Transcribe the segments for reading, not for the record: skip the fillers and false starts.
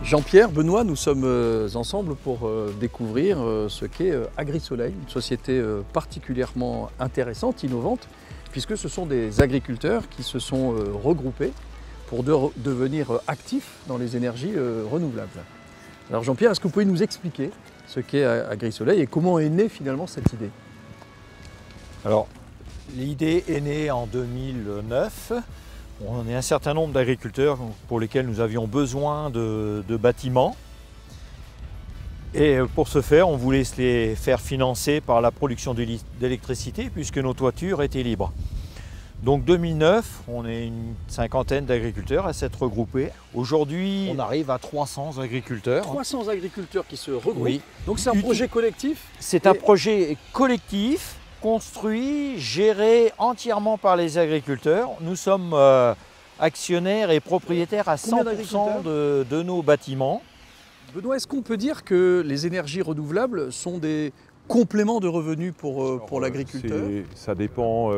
Jean-Pierre, Benoît, nous sommes ensemble pour découvrir ce qu'est Agrisoleil, une société particulièrement intéressante, innovante, puisque ce sont des agriculteurs qui se sont regroupés pour devenir actifs dans les énergies renouvelables. Alors Jean-Pierre, est-ce que vous pouvez nous expliquer ce qu'est Agrisoleil et comment est née finalement cette idée? Alors, l'idée est née en 2009. On est un certain nombre d'agriculteurs pour lesquels nous avions besoin de bâtiments. Et pour ce faire, on voulait se les faire financer par la production d'électricité puisque nos toitures étaient libres. Donc 2009, on est une cinquantaine d'agriculteurs à s'être regroupés. Aujourd'hui, on arrive à 300 agriculteurs. 300 agriculteurs qui se regroupent. Oui. Donc c'est un projet collectif? C'est un projet collectif, construit, géré entièrement par les agriculteurs. Nous sommes actionnaires et propriétaires à 100% de nos bâtiments. Benoît, est-ce qu'on peut dire que les énergies renouvelables sont des compléments de revenus pour l'agriculteur? Ça dépend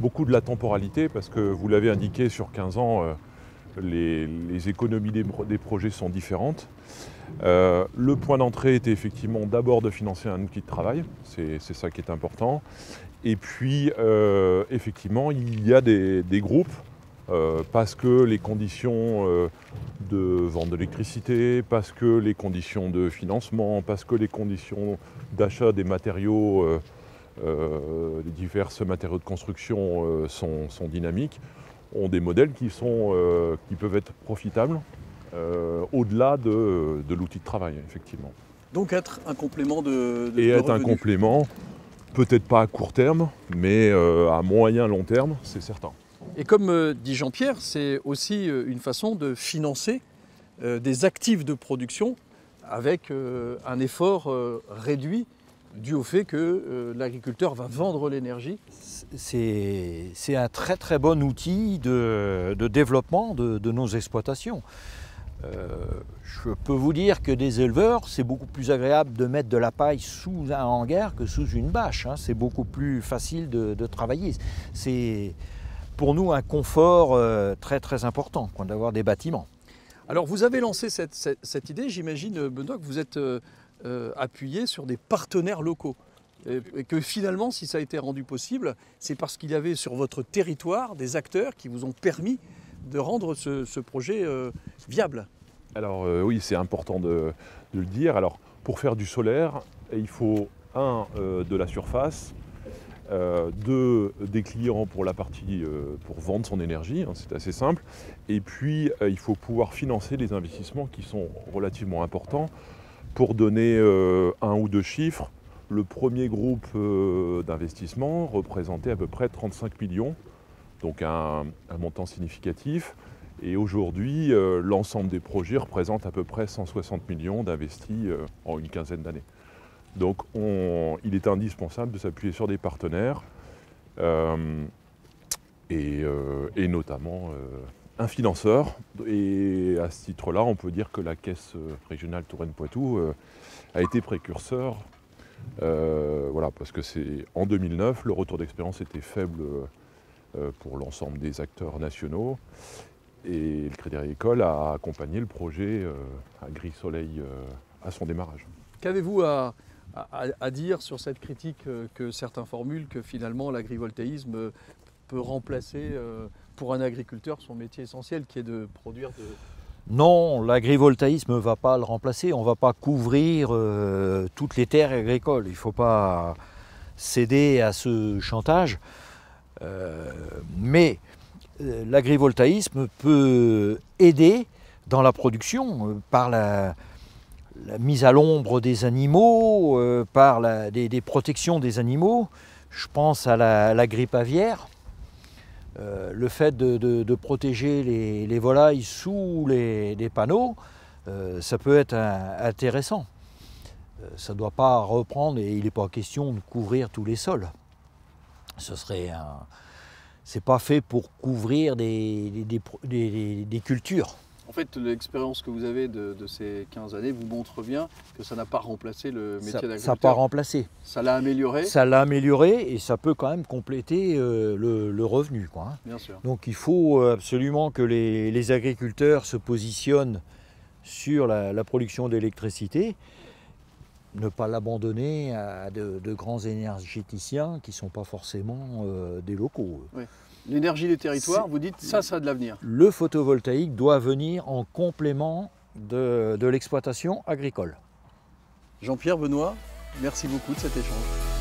beaucoup de la temporalité parce que vous l'avez indiqué, sur 15 ans, les économies des projets sont différentes. Le point d'entrée était effectivement d'abord de financer un outil de travail, c'est ça qui est important. Et puis effectivement il y a des groupes parce que les conditions de vente d'électricité, parce que les conditions de financement, parce que les conditions d'achat des matériaux, les divers matériaux de construction sont dynamiques, ont des modèles qui peuvent être profitables au-delà de l'outil de travail, effectivement. Donc être un complément de être revenus. Un complément, peut-être pas à court terme, mais à moyen long terme, c'est certain. Et comme dit Jean-Pierre, c'est aussi une façon de financer des actifs de production avec un effort réduit dû au fait que l'agriculteur va vendre l'énergie. C'est un très très bon outil de développement de nos exploitations. Je peux vous dire que des éleveurs, c'est beaucoup plus agréable de mettre de la paille sous un hangar que sous une bâche. C'est beaucoup plus facile de travailler. C'est pour nous un confort très très important d'avoir des bâtiments. Alors vous avez lancé cette idée, j'imagine Benoît, que vous êtes appuyé sur des partenaires locaux. Et que finalement, si ça a été rendu possible, c'est parce qu'il y avait sur votre territoire des acteurs qui vous ont permis de rendre ce projet viable. Alors oui, c'est important de le dire. Alors pour faire du solaire, il faut de la surface, des clients pour la partie pour vendre son énergie, c'est assez simple. Et puis il faut pouvoir financer les investissements qui sont relativement importants. Pour donner un ou deux chiffres, le premier groupe d'investissement représentait à peu près 35 millions, donc un montant significatif. Et aujourd'hui, l'ensemble des projets représente à peu près 160 millions d'investis en une quinzaine d'années. Donc il est indispensable de s'appuyer sur des partenaires et notamment un financeur. Et à ce titre-là, on peut dire que la Caisse régionale Touraine-Poitou a été précurseur. Voilà, parce que en 2009, le retour d'expérience était faible pour l'ensemble des acteurs nationaux. Et le Crédit Agricole a accompagné le projet Agrisoleil à son démarrage. Qu'avez-vous à dire sur cette critique que certains formulent, que finalement l'agrivoltaïsme peut remplacer pour un agriculteur son métier essentiel qui est de produire de... Non, l'agrivoltaïsme ne va pas le remplacer, on ne va pas couvrir toutes les terres agricoles. Il ne faut pas céder à ce chantage. Mais l'agrivoltaïsme peut aider dans la production par la mise à l'ombre des animaux, par des protections des animaux. Je pense à la grippe aviaire. Le fait de protéger les volailles sous les panneaux, ça peut être intéressant. Ça ne doit pas reprendre et il n'est pas question de couvrir tous les sols. C'est pas fait pour couvrir des cultures. En fait, l'expérience que vous avez de ces 15 années vous montre bien que ça n'a pas remplacé le métier d'agriculteur. Ça n'a pas remplacé. Ça l'a amélioré. Ça l'a amélioré et ça peut quand même compléter le revenu, Bien sûr. Donc il faut absolument que les agriculteurs se positionnent sur la production d'électricité, ne pas l'abandonner à de grands énergéticiens qui ne sont pas forcément des locaux. Oui. L'énergie des territoires, vous dites ça a de l'avenir. Le photovoltaïque doit venir en complément de l'exploitation agricole. Jean-Pierre, Benoît, merci beaucoup de cet échange.